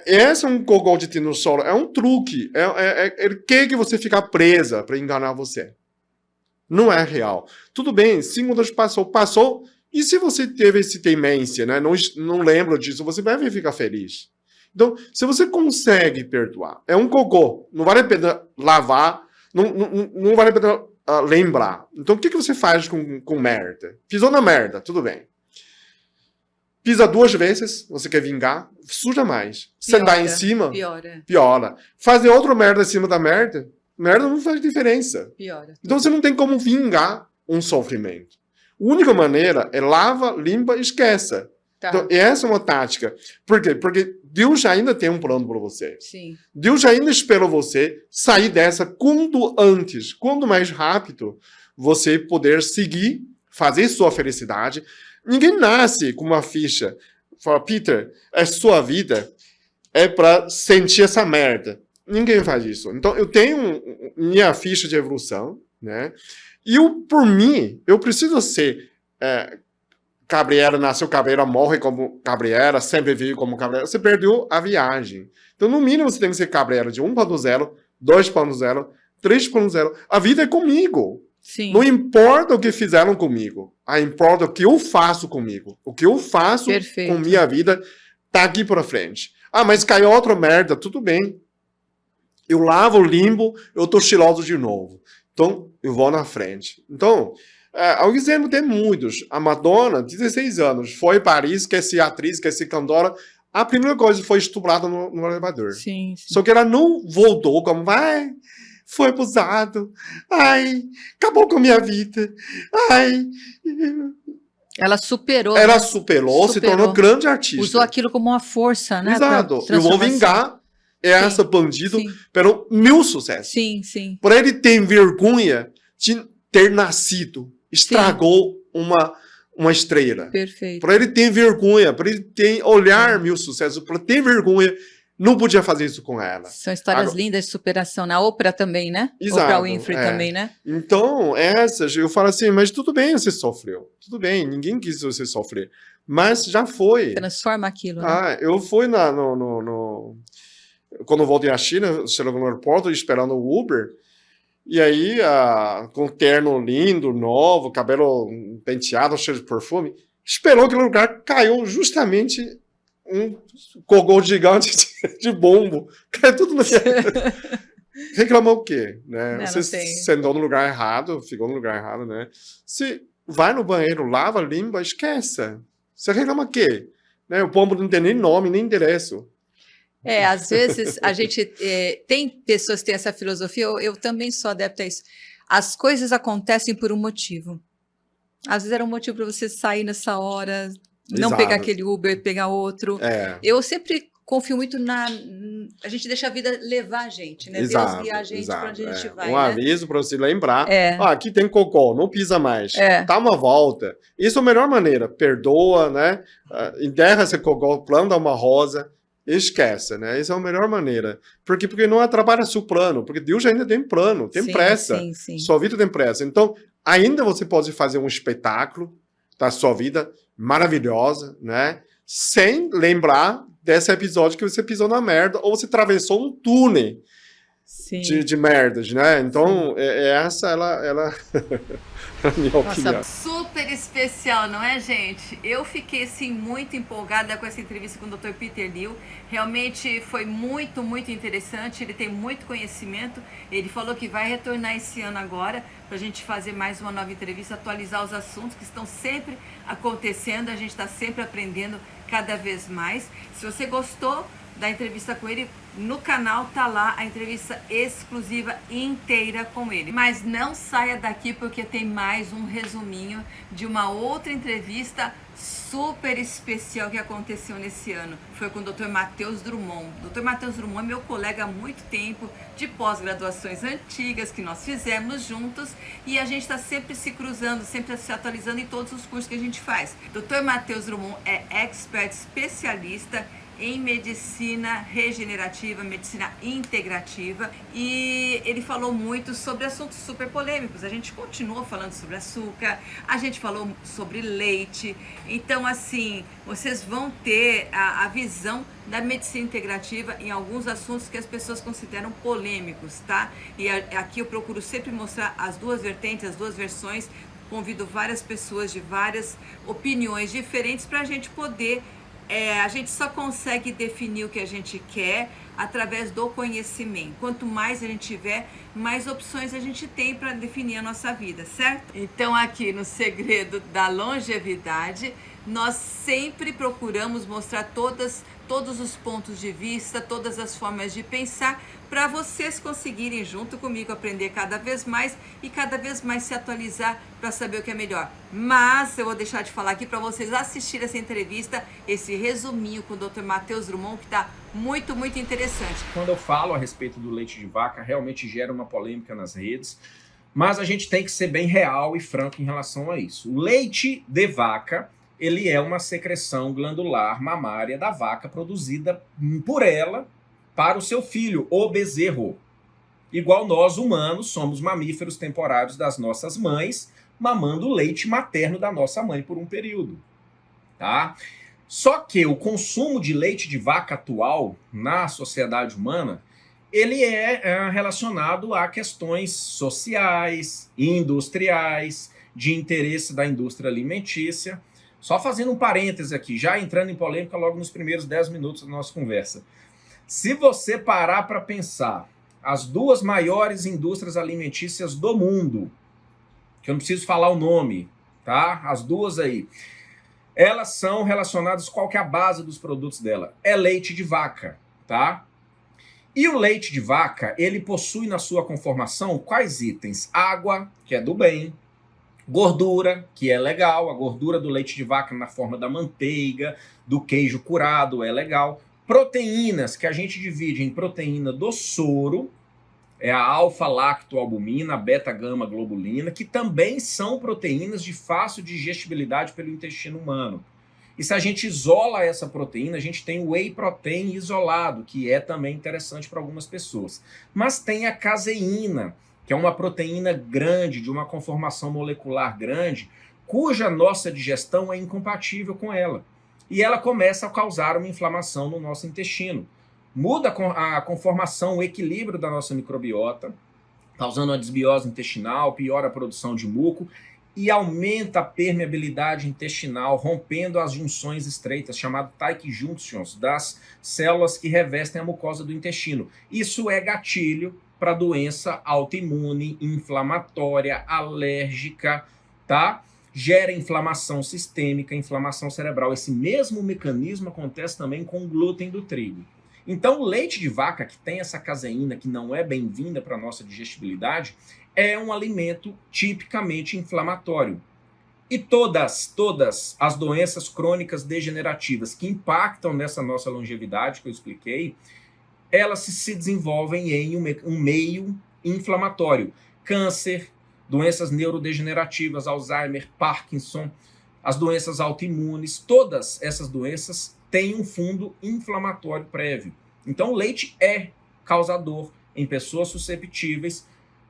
Esse é um cocô de dinossauro, é um truque, ele quer que você fique presa para enganar você. Não é real. Tudo bem, 5 anos passou, e se você teve essa demência, né, não lembra disso, você vai ficar feliz. Então, se você consegue perdoar, é um cocô, não vale a pena lavar, não vale a pena lembrar. Então, o que você faz com merda? Pisou na merda, tudo bem. Pisa 2 vezes, você quer vingar, suja mais. Sentar em cima, Piora. piora. Fazer outra merda em cima da merda não faz diferença. Piora. Então você não tem como vingar um sofrimento. A única maneira é lava, limpa e esqueça. Tá. Então, essa é uma tática. Por quê? Porque Deus ainda tem um plano para você. Sim. Deus ainda espera você sair dessa quanto mais rápido você poder seguir, fazer sua felicidade. Ninguém nasce com uma ficha. Fala, Peter, é sua vida, é para sentir essa merda. Ninguém faz isso. Então, eu tenho minha ficha de evolução, né? E por mim, eu preciso ser Gabriela nasceu Gabriela, morre como Gabriela, sempre vive como Gabriela. Você perdeu a viagem. Então, no mínimo, você tem que ser Gabriela de 1.0, 2.0, 3.0. A vida é comigo. Sim. Não importa o que fizeram comigo. Importa o que eu faço comigo. O que eu faço Perfeito. com minha vida tá aqui pra frente. Mas caiu outra merda, tudo bem. Eu lavo, limpo, eu tô estiloso de novo. Então, eu vou na frente. Então, ao exemplo, tem muitos. A Madonna, 16 anos, foi em Paris, quer ser atriz, quer ser cantora. A primeira coisa foi estuprada no elevador. Sim, sim. Só que ela não voltou como, foi abusado. Acabou com a minha vida. Ela superou. Ela superou, se tornou grande artista. Usou aquilo como uma força, né? Exato. Eu vou vingar essa bandido pelo meu sucesso. Sim, sim. Por ele ter vergonha de ter nascido. Estragou uma estrela. Perfeito. Por ele ter vergonha, por ele ter olhar meu sucesso, por ter vergonha, não podia fazer isso com ela. São histórias lindas de superação. Na Oprah também, né? Exato, Oprah Winfrey também, né? Então, eu falo assim, mas tudo bem, você sofreu. Tudo bem, ninguém quis você sofrer. Mas já foi. Transforma aquilo, né? Eu fui quando eu voltei à China, chegando no aeroporto, esperando o Uber, e aí, com terno lindo, novo, cabelo penteado, cheio de perfume, esperou que no lugar caiu justamente um cogô gigante de bombo. Caiu tudo no Reclamou o quê? Né? Você sentou no lugar errado, ficou no lugar errado, né? Se vai no banheiro, lava, limpa, esqueça. Você reclama o quê? Né? O bombo não tem nem nome, nem endereço. Às vezes a gente tem pessoas que têm essa filosofia, eu também sou adepta a isso. As coisas acontecem por um motivo. Às vezes era um motivo para você sair nessa hora, não pegar aquele Uber, pegar outro. Eu sempre confio muito a gente deixa a vida levar a gente, né? Exato, Deus guia a gente para onde a gente vai. Um aviso para você lembrar. Aqui tem cocô, não pisa mais. Dá uma volta. Isso é a melhor maneira. Perdoa, né? Enterra esse cocô, planta uma rosa. Esquece, né? Essa é a melhor maneira. Porque não atrapalha seu plano. Porque Deus ainda tem plano, tem pressa. Sim. Sua vida tem pressa. Então, ainda você pode fazer um espetáculo da sua vida maravilhosa, né? Sem lembrar desse episódio que você pisou na merda ou você atravessou um túnel de merdas, né? Então, essa, ela a minha opinião. Super especial, não é, gente? Eu fiquei, assim, muito empolgada com essa entrevista com o Dr. Peter Liu. Realmente foi muito, muito interessante. Ele tem muito conhecimento. Ele falou que vai retornar esse ano agora para a gente fazer mais uma nova entrevista, atualizar os assuntos que estão sempre acontecendo. A gente está sempre aprendendo cada vez mais. Se você gostou da entrevista com ele, no canal tá lá a entrevista exclusiva inteira com ele. Mas não saia daqui porque tem mais um resuminho de uma outra entrevista super especial que aconteceu nesse ano. Foi com o Dr. Matheus Drummond. Dr. Matheus Drummond é meu colega há muito tempo, de pós-graduações antigas que nós fizemos juntos, e a gente está sempre se cruzando, sempre se atualizando em todos os cursos que a gente faz. Dr. Matheus Drummond é expert especialista em medicina regenerativa, medicina integrativa, e ele falou muito sobre assuntos super polêmicos. A gente continuou falando sobre açúcar, a gente falou sobre leite. Então, assim, vocês vão ter a visão da medicina integrativa em alguns assuntos que as pessoas consideram polêmicos, tá? E aqui eu procuro sempre mostrar as duas vertentes, as duas versões. Convido várias pessoas de várias opiniões diferentes para a gente poder a gente só consegue definir o que a gente quer através do conhecimento. Quanto mais a gente tiver, mais opções a gente tem para definir a nossa vida, certo? Então, aqui no Segredo da Longevidade, Nós sempre procuramos mostrar todos os pontos de vista, todas as formas de pensar, para vocês conseguirem, junto comigo, aprender cada vez mais e cada vez mais se atualizar para saber o que é melhor. Mas eu vou deixar de falar aqui para vocês assistirem essa entrevista, esse resuminho com o Dr. Matheus Drummond, que está muito, muito interessante. Quando eu falo a respeito do leite de vaca, realmente gera uma polêmica nas redes, mas a gente tem que ser bem real e franco em relação a isso. O leite de vaca, ele é uma secreção glandular mamária da vaca produzida por ela para o seu filho, o bezerro. Igual nós humanos somos mamíferos temporários das nossas mães, mamando o leite materno da nossa mãe por um período, tá? Só que o consumo de leite de vaca atual na sociedade humana, ele é relacionado a questões sociais, industriais, de interesse da indústria alimentícia. Só fazendo um parêntese aqui, já entrando em polêmica logo nos primeiros 10 minutos da nossa conversa. Se você parar para pensar, as duas maiores indústrias alimentícias do mundo, que eu não preciso falar o nome, tá? As duas aí, elas são relacionadas, qual que é a base dos produtos dela? É leite de vaca, tá? E o leite de vaca, ele possui na sua conformação quais itens? Água, que é do bem, gordura, que é legal, a gordura do leite de vaca na forma da manteiga, do queijo curado é legal. Proteínas, que a gente divide em proteína do soro, é a alfa-lactoalbumina, a beta-gama-globulina, que também são proteínas de fácil digestibilidade pelo intestino humano. E se a gente isola essa proteína, a gente tem o whey protein isolado, que é também interessante para algumas pessoas. Mas tem a caseína, que é uma proteína grande, de uma conformação molecular grande, cuja nossa digestão é incompatível com ela. E ela começa a causar uma inflamação no nosso intestino. Muda a conformação, o equilíbrio da nossa microbiota, causando uma desbiose intestinal, piora a produção de muco e aumenta a permeabilidade intestinal, rompendo as junções estreitas, chamado tight junctions, das células que revestem a mucosa do intestino. Isso é gatilho para doença autoimune, inflamatória, alérgica, tá? Gera inflamação sistêmica, inflamação cerebral. Esse mesmo mecanismo acontece também com o glúten do trigo. Então, o leite de vaca, que tem essa caseína que não é bem-vinda para a nossa digestibilidade, é um alimento tipicamente inflamatório. E todas as doenças crônicas degenerativas que impactam nessa nossa longevidade, que eu expliquei, elas se desenvolvem em um meio inflamatório. Câncer, doenças neurodegenerativas, Alzheimer, Parkinson, as doenças autoimunes, todas essas doenças têm um fundo inflamatório prévio. Então, o leite é causador em pessoas susceptíveis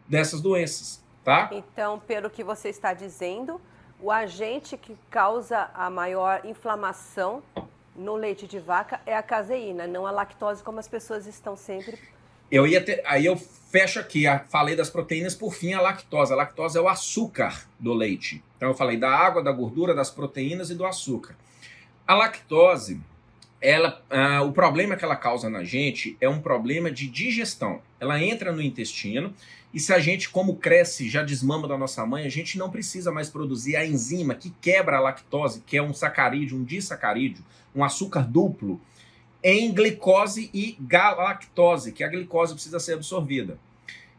dessas doenças, tá? Então, pelo que você está dizendo, o agente que causa a maior inflamação no leite de vaca é a caseína, não a lactose, como as pessoas estão sempre... Aí eu fecho aqui, falei das proteínas, por fim a lactose. A lactose é o açúcar do leite. Então eu falei da água, da gordura, das proteínas e do açúcar. A lactose, o problema que ela causa na gente é um problema de digestão. Ela entra no intestino e se a gente, como cresce, já desmama da nossa mãe, a gente não precisa mais produzir a enzima que quebra a lactose, que é um sacarídeo, um disacarídeo, um açúcar duplo, em glicose e galactose, que a glicose precisa ser absorvida.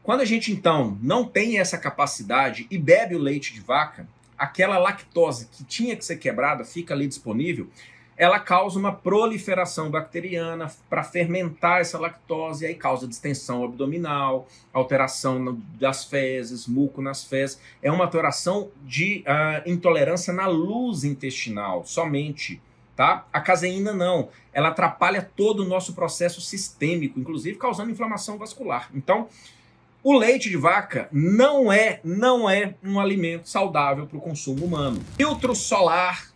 Quando a gente, então, não tem essa capacidade e bebe o leite de vaca, aquela lactose que tinha que ser quebrada fica ali disponível, ela causa uma proliferação bacteriana para fermentar essa lactose, e aí causa distensão abdominal, alteração das fezes, muco nas fezes. É uma alteração de intolerância na luz intestinal, somente. Tá? A caseína não, ela atrapalha todo o nosso processo sistêmico, inclusive causando inflamação vascular. Então, o leite de vaca não é um alimento saudável para o consumo humano. Filtro solar,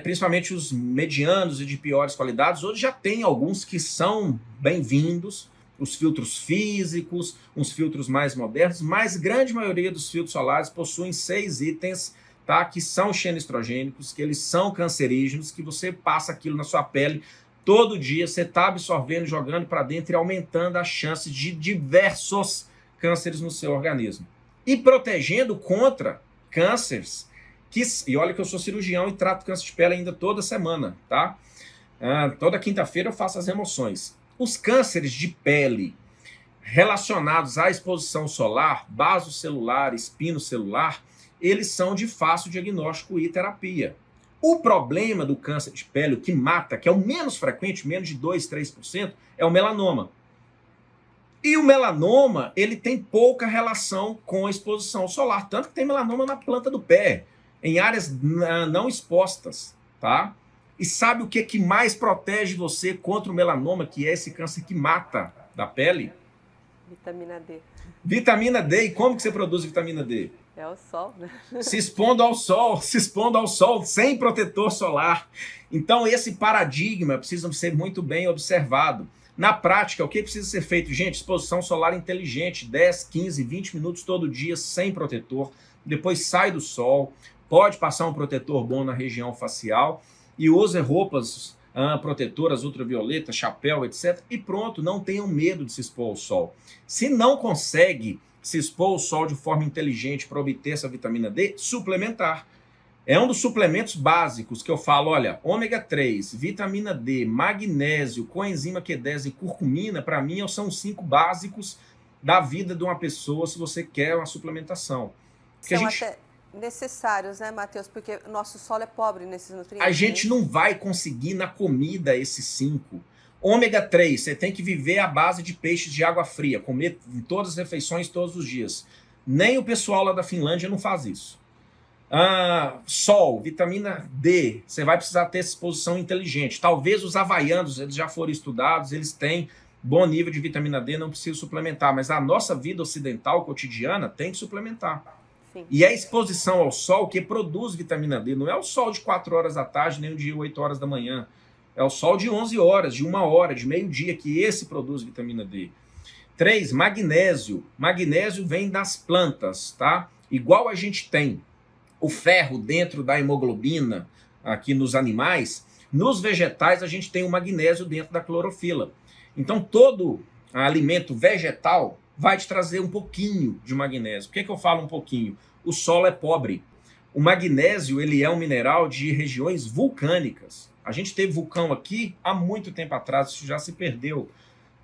principalmente os medianos e de piores qualidades, hoje já tem alguns que são bem-vindos, os filtros físicos, uns filtros mais modernos, mas grande maioria dos filtros solares possuem 6 itens, tá, que são xenoestrogênicos, que eles são cancerígenos, que você passa aquilo na sua pele todo dia, você está absorvendo, jogando para dentro e aumentando as chances de diversos cânceres no seu organismo. E protegendo contra cânceres E olha que eu sou cirurgião e trato câncer de pele ainda toda semana, tá? Toda quinta-feira eu faço as remoções. Os cânceres de pele relacionados à exposição solar, basocelular, espinocelular, eles são de fácil diagnóstico e terapia. O problema do câncer de pele, o que mata, que é o menos frequente, menos de 2, 3%, é o melanoma. E o melanoma, ele tem pouca relação com a exposição solar, tanto que tem melanoma na planta do pé, em áreas não expostas, tá? E sabe o que mais protege você contra o melanoma, que é esse câncer que mata da pele? Vitamina D. Vitamina D. E como que você produz vitamina D? É o sol, né? Se expondo ao sol, sem protetor solar. Então esse paradigma precisa ser muito bem observado. Na prática, o que precisa ser feito? Gente, exposição solar inteligente, 10, 15, 20 minutos todo dia, sem protetor. Depois sai do sol, pode passar um protetor bom na região facial e use roupas protetoras ultravioleta, chapéu, etc. E pronto, não tenham medo de se expor ao sol. Se não consegue se expor ao sol de forma inteligente para obter essa vitamina D, suplementar. É um dos suplementos básicos que eu falo, olha, ômega 3, vitamina D, magnésio, coenzima Q10 e curcumina, para mim, são os 5 básicos da vida de uma pessoa se você quer uma suplementação. Porque São até necessários, né, Matheus? Porque o nosso solo é pobre nesses nutrientes. A gente não vai conseguir na comida esses 5. Ômega 3, você tem que viver à base de peixes de água fria, comer em todas as refeições todos os dias. Nem o pessoal lá da Finlândia não faz isso. Sol, vitamina D, você vai precisar ter essa exposição inteligente. Talvez os havaianos, eles já foram estudados, eles têm bom nível de vitamina D, não precisa suplementar, mas a nossa vida ocidental, cotidiana, tem que suplementar. Sim. E é a exposição ao sol que produz vitamina D, não é o sol de 4 horas da tarde, nem o de 8 horas da manhã. É o sol de 11 horas, de 1 hora, de meio-dia, que esse produz vitamina D. 3, magnésio. Magnésio vem das plantas, tá? Igual a gente tem o ferro dentro da hemoglobina aqui nos animais, nos vegetais a gente tem o magnésio dentro da clorofila. Então todo alimento vegetal vai te trazer um pouquinho de magnésio. Por que eu falo um pouquinho? O solo é pobre. O magnésio, ele é um mineral de regiões vulcânicas. A gente teve vulcão aqui há muito tempo atrás, isso já se perdeu,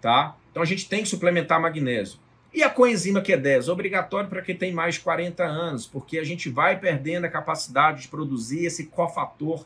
tá? Então a gente tem que suplementar magnésio. E a coenzima Q10, obrigatório para quem tem mais de 40 anos, porque a gente vai perdendo a capacidade de produzir esse cofator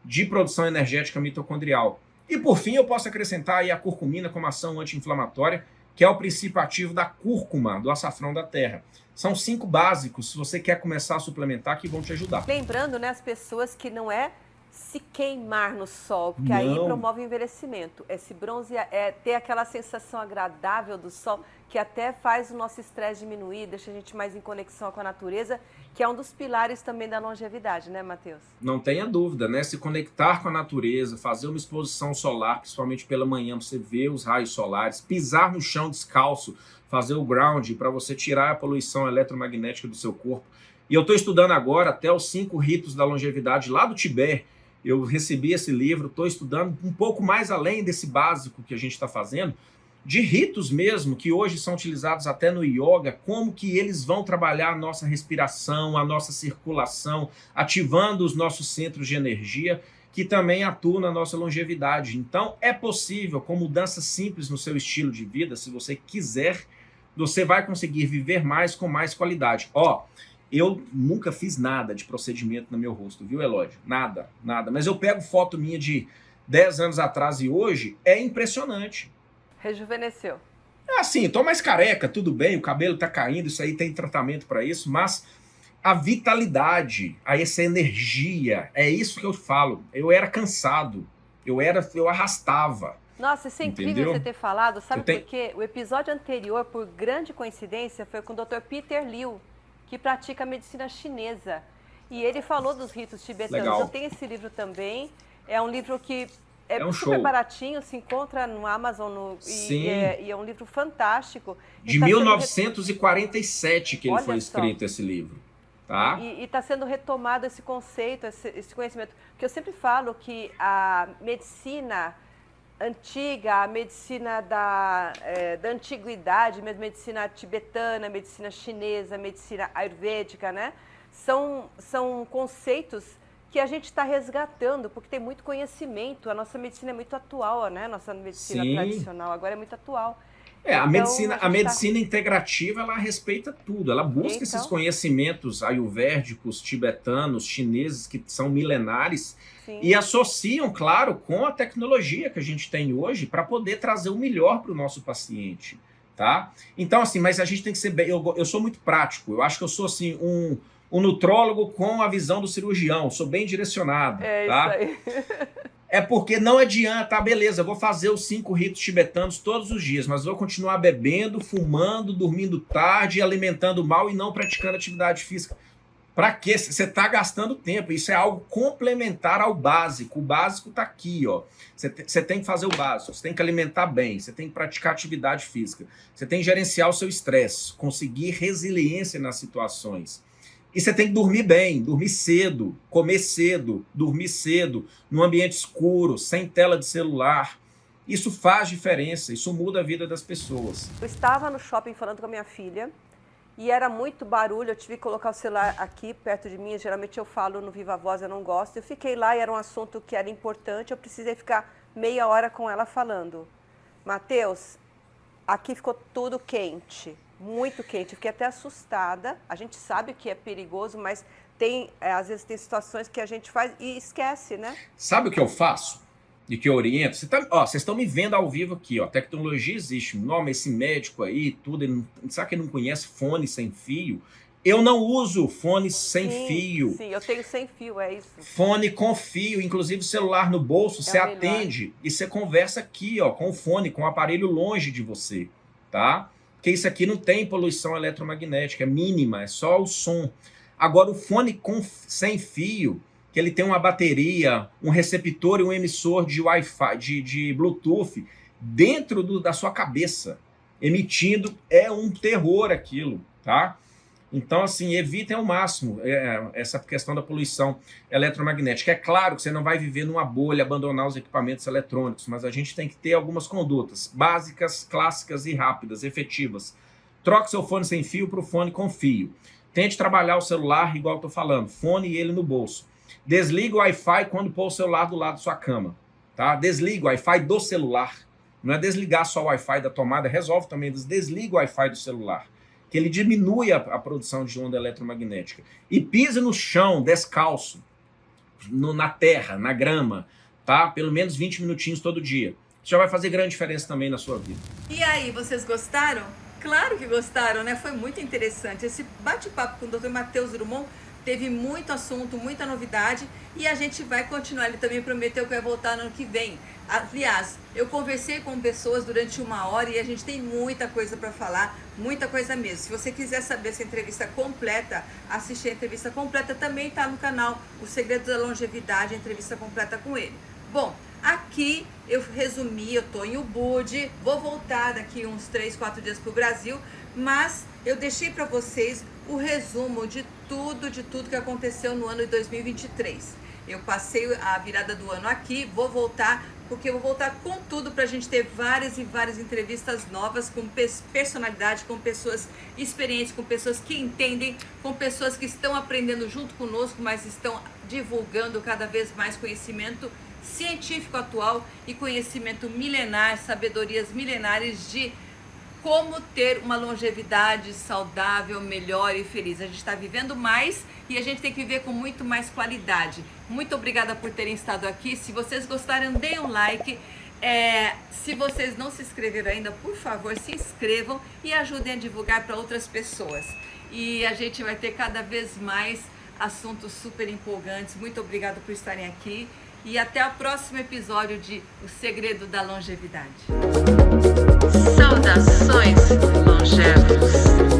de produção energética mitocondrial. E por fim, eu posso acrescentar aí a curcumina como ação anti-inflamatória, que é o princípio ativo da cúrcuma, do açafrão da terra. São 5 básicos, se você quer começar a suplementar, que vão te ajudar. Lembrando, né, as pessoas que não é se queimar no sol, porque Não. aí promove o envelhecimento. É se bronzear, é ter aquela sensação agradável do sol, que até faz o nosso estresse diminuir, deixa a gente mais em conexão com a natureza, que é um dos pilares também da longevidade, né, Matheus? Não tenha dúvida, né? Se conectar com a natureza, fazer uma exposição solar, principalmente pela manhã, para você ver os raios solares, pisar no chão descalço, fazer o ground para você tirar a poluição eletromagnética do seu corpo. E eu estou estudando agora até os 5 ritos da longevidade lá do Tibete. Eu recebi esse livro, estou estudando um pouco mais além desse básico que a gente está fazendo, de ritos mesmo, que hoje são utilizados até no yoga, como que eles vão trabalhar a nossa respiração, a nossa circulação, ativando os nossos centros de energia, que também atuam na nossa longevidade. Então, é possível, com mudanças simples no seu estilo de vida, se você quiser, você vai conseguir viver mais com mais qualidade. Eu nunca fiz nada de procedimento no meu rosto, viu, Elódio? Nada. Mas eu pego foto minha de 10 anos atrás e hoje, é impressionante. Rejuvenesceu. Assim, tô mais careca, tudo bem, o cabelo tá caindo, isso aí tem tratamento para isso, mas a vitalidade, essa energia, é isso que eu falo. Eu era cansado, eu arrastava. Nossa, isso é incrível Entendeu? você ter falado, sabe Eu por quê? O episódio anterior, por grande coincidência, foi com o Dr. Peter Liu, que pratica medicina chinesa. E ele falou dos ritos tibetanos. Legal. Eu tenho esse livro também. É um livro que é um super show. baratinho, se encontra no Amazon Sim. e é um livro fantástico. De E tá 1947 que ele Olha foi só. escrito esse livro, tá? E está sendo retomado esse conceito, esse conhecimento. Porque eu sempre falo que a medicina antiga, a medicina da antiguidade, medicina tibetana, medicina chinesa, medicina ayurvédica, né? são conceitos que a gente está resgatando, porque tem muito conhecimento. A nossa medicina é muito atual, né? A nossa medicina tradicional agora é muito atual. A Então, medicina integrativa, ela respeita tudo. Ela busca esses conhecimentos ayurvédicos, tibetanos, chineses, que são milenares, Sim. e associam, claro, com a tecnologia que a gente tem hoje para poder trazer o melhor para o nosso paciente, tá? Então, assim, mas a gente tem que ser bem... Eu sou muito prático. Eu acho que eu sou, assim, um nutrólogo com a visão do cirurgião. Sou bem direcionado, tá? Isso aí. É porque não adianta, beleza, eu vou fazer os 5 ritos tibetanos todos os dias, mas vou continuar bebendo, fumando, dormindo tarde, alimentando mal e não praticando atividade física. Para quê? Você está gastando tempo. Isso é algo complementar ao básico. O básico está aqui, ó. Você tem que fazer o básico, você tem que alimentar bem, você tem que praticar atividade física, você tem que gerenciar o seu estresse, conseguir resiliência nas situações. E você tem que dormir bem, dormir cedo, comer cedo, dormir cedo, num ambiente escuro, sem tela de celular. Isso faz diferença, isso muda a vida das pessoas. Eu estava no shopping falando com a minha filha e era muito barulho, eu tive que colocar o celular aqui perto de mim, geralmente eu falo no Viva Voz, eu não gosto. Eu fiquei lá e era um assunto que era importante, eu precisei ficar meia hora com ela falando. Matheus, aqui ficou tudo quente. Muito quente, fiquei até assustada. A gente sabe que é perigoso, mas às vezes tem situações que a gente faz e esquece, né? Sabe o que eu faço? E que eu oriento? Vocês estão me vendo ao vivo aqui, ó. Tecnologia existe. Nome, esse médico aí, tudo. Sabe que ele não conhece fone sem fio? Eu não uso fone sem fio. Sim, eu tenho sem fio, é isso. Fone com fio, inclusive o celular no bolso, você atende e você conversa aqui, ó, com o fone, com o aparelho longe de você, tá? Porque isso aqui não tem poluição eletromagnética, é mínima, é só o som. Agora, o fone sem fio, que ele tem uma bateria, um receptor e um emissor de Wi-Fi, de Bluetooth, dentro da sua cabeça, emitindo, é um terror aquilo, tá? Então, assim, evitem ao máximo essa questão da poluição eletromagnética. É claro que você não vai viver numa bolha, abandonar os equipamentos eletrônicos, mas a gente tem que ter algumas condutas básicas, clássicas e rápidas, efetivas. Troque seu fone sem fio para o fone com fio. Tente trabalhar o celular, igual eu estou falando, fone e ele no bolso. Desliga o Wi-Fi quando pôr o celular do lado da sua cama, tá? Desliga o Wi-Fi do celular. Não é desligar só o Wi-Fi da tomada, resolve também, desliga o Wi-Fi do celular, que ele diminui a produção de onda eletromagnética. E pise no chão, descalço, na terra, na grama, tá? Pelo menos 20 minutinhos todo dia. Isso já vai fazer grande diferença também na sua vida. E aí, vocês gostaram? Claro que gostaram, né? Foi muito interessante. Esse bate-papo com o Dr. Matheus Drummond teve muito assunto, muita novidade, e a gente vai continuar. Ele também prometeu que vai voltar no ano que vem. Aliás, eu conversei com pessoas durante 1 hora e a gente tem muita coisa para falar, muita coisa mesmo. Se você quiser saber essa entrevista completa, assistir a entrevista completa, também está no canal O Segredo da Longevidade, a entrevista completa com ele. Bom, aqui eu resumi, eu estou em Ubud, vou voltar daqui uns 3, 4 dias para o Brasil, mas eu deixei para vocês o resumo de tudo que aconteceu no ano de 2023. Eu passei a virada do ano aqui, vou voltar, porque eu vou voltar com tudo para a gente ter várias e várias entrevistas novas com personalidade, com pessoas experientes, com pessoas que entendem, com pessoas que estão aprendendo junto conosco, mas estão divulgando cada vez mais conhecimento científico atual e conhecimento milenar, sabedorias milenares de como ter uma longevidade saudável, melhor e feliz. A gente está vivendo mais e a gente tem que viver com muito mais qualidade. Muito obrigada por terem estado aqui. Se vocês gostaram, deem um like. Se vocês não se inscreveram ainda, por favor, se inscrevam e ajudem a divulgar para outras pessoas. E a gente vai ter cada vez mais assuntos super empolgantes. Muito obrigada por estarem aqui. E até o próximo episódio de O Segredo da Longevidade. Saudações, longevos!